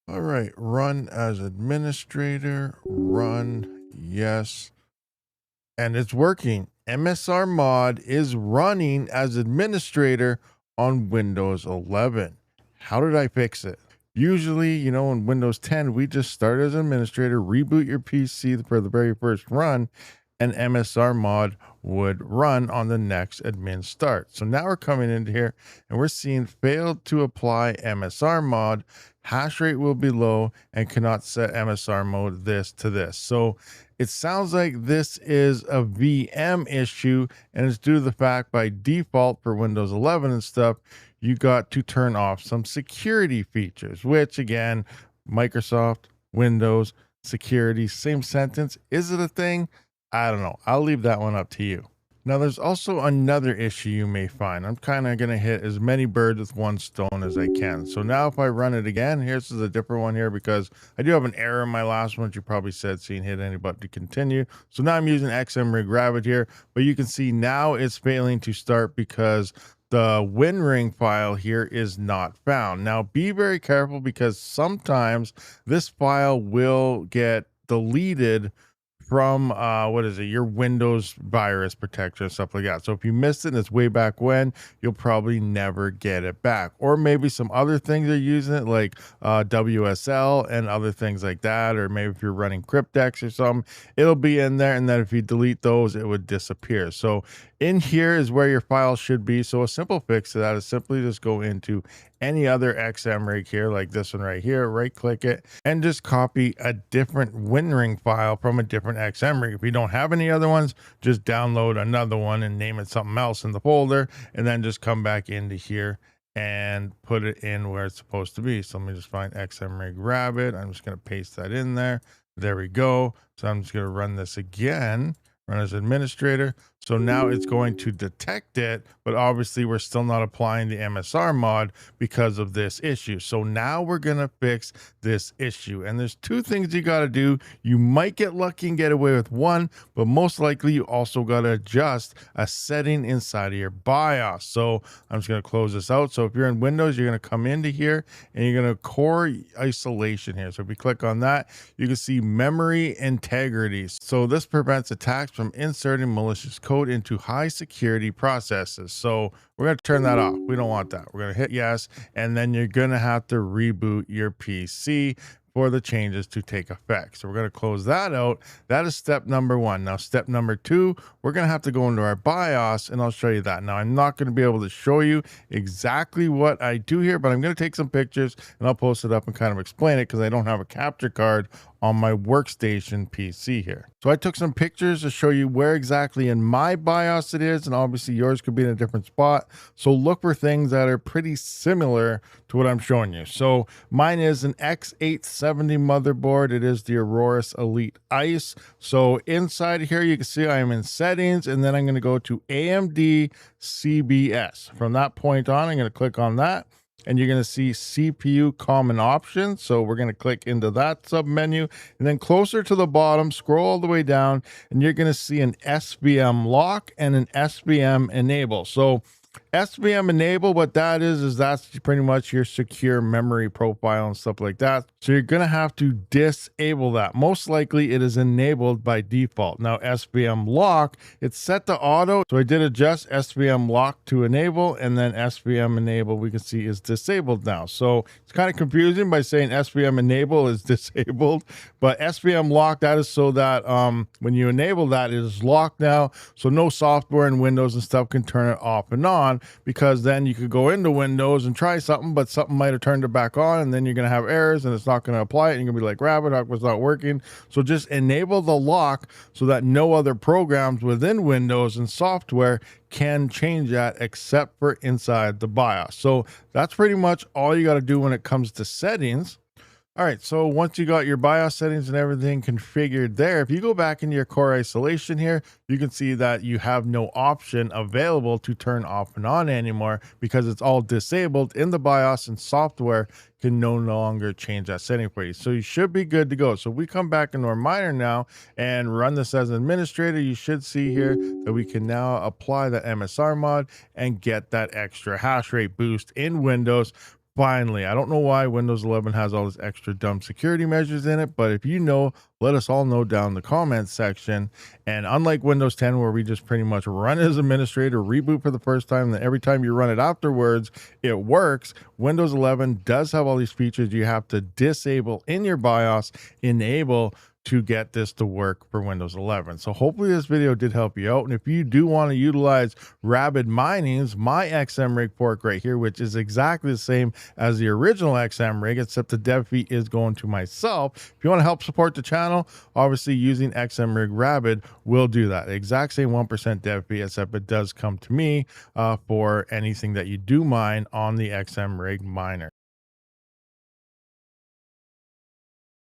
All right, run as administrator, run, yes, and it's working. MSR mod is running as administrator on Windows 11. How did I fix it? Usually, in Windows 10, we just start as administrator, reboot your PC for the very first run, and MSR mod would run on the next admin start. So now we're coming into here and we're seeing failed to apply MSR mod. Hash rate will be low and cannot set MSR mode this to this. So it sounds like this is a VM issue, and it's due to the fact by default for Windows 11 and stuff, you got to turn off some security features, which again, Microsoft, Windows, security, same sentence. Is it a thing? I don't know. I'll leave that one up to you. Now, there's also another issue you may find. I'm kind of going to hit as many birds with one stone as I can. So now if I run it again, here's a different one here because I do have an error in my last one. You probably said seeing hit any button to continue. So now I'm using XMRig Rabbit here, but you can see now it's failing to start because the WinRing file here is not found. Now be very careful because sometimes this file will get deleted from what is it, your Windows virus protector, stuff like that. So if you missed it and it's way back when, you'll probably never get it back. Or maybe some other things are using it, like WSL and other things like that. Or maybe if you're running Cryptex or something, it'll be in there, and then if you delete those, it would disappear. So in here is where your file should be. So a simple fix to that is simply just go into any other XMRig here, like this one right here, right click it, and just copy a different WinRing file from a different XMRig. If you don't have any other ones, just download another one and name it something else in the folder, and then just come back into here and put it in where it's supposed to be. So let me just find XMRig Rabbit. I'm just going to paste that in there. There we go. So I'm just going to run this again, run as administrator. So now it's going to detect it, but obviously we're still not applying the MSR mod because of this issue. So now we're going to fix this issue. And there's two things you got to do. You might get lucky and get away with one, but most likely you also got to adjust a setting inside of your BIOS. So I'm just going to close this out. So if you're in Windows, you're going to come into here and you're going to core isolation here. So if you click on that, you can see memory integrity. So this prevents attacks from inserting malicious code into high security processes. So we're going to turn that off. We don't want that. We're going to hit yes, and then you're going to have to reboot your PC for the changes to take effect. So we're going to close that out. That is step number one. Now, step number two, we're going to have to go into our BIOS, and I'll show you that. Now, I'm not going to be able to show you exactly what I do here, but I'm going to take some pictures and I'll post it up and kind of explain it because I don't have a capture card on my workstation PC here. So I took some pictures to show you where exactly in my BIOS it is, and obviously yours could be in a different spot. So look for things that are pretty similar to what I'm showing you. So mine is an X870 motherboard. It is the Aurorus Elite Ice. So inside here, you can see I am in settings, and then I'm going to go to AMD CBS. From that point on, I'm going to click on that, and you're going to see CPU common options. So we're going to click into that sub menu, and then closer to the bottom, scroll all the way down, and you're going to see an SVM lock and an SVM enable. So SVM enable, what that is that's pretty much your secure memory profile and stuff like that. So you're going to have to disable that. Most likely it is enabled by default. Now SVM lock, it's set to auto. So I did adjust SVM lock to enable, and then SVM enable we can see is disabled now. So it's kind of confusing by saying SVM enable is disabled, but SVM lock, that is so that when you enable that, it is locked now. So no software in Windows and stuff can turn it off and on, because then you could go into Windows and try something, but something might have turned it back on, and then you're going to have errors and it's not going to apply it. And you're going to be like, Rabbit, how was not working? So just enable the lock so that no other programs within Windows and software can change that except for inside the BIOS. So that's pretty much all you got to do when it comes to settings. All right, so once you got your BIOS settings and everything configured there, if you go back into your core isolation here, you can see that you have no option available to turn off and on anymore because it's all disabled in the BIOS, and software can no longer change that setting for you. So you should be good to go. So if we come back into our miner now and run this as an administrator, you should see here that we can now apply the MSR mod and get that extra hash rate boost in Windows Finally, I don't know why Windows 11 has all this extra dumb security measures in it, but if you know, let us all know down in the comments section. And unlike Windows 10, where we just pretty much run as administrator, reboot for the first time, then every time you run it afterwards, it works. Windows 11 does have all these features you have to disable in your BIOS, enable to get this to work for Windows 11. So hopefully this video did help you out. And if you do want to utilize Rapid Mining's my XM rig fork right here, which is exactly the same as the original XM rig, except the dev fee is going to myself. If you want to help support the channel, obviously using XM rig Rapid will do that. Exact same 1% dev fee, except it does come to me for anything that you do mine on the XM rig miner.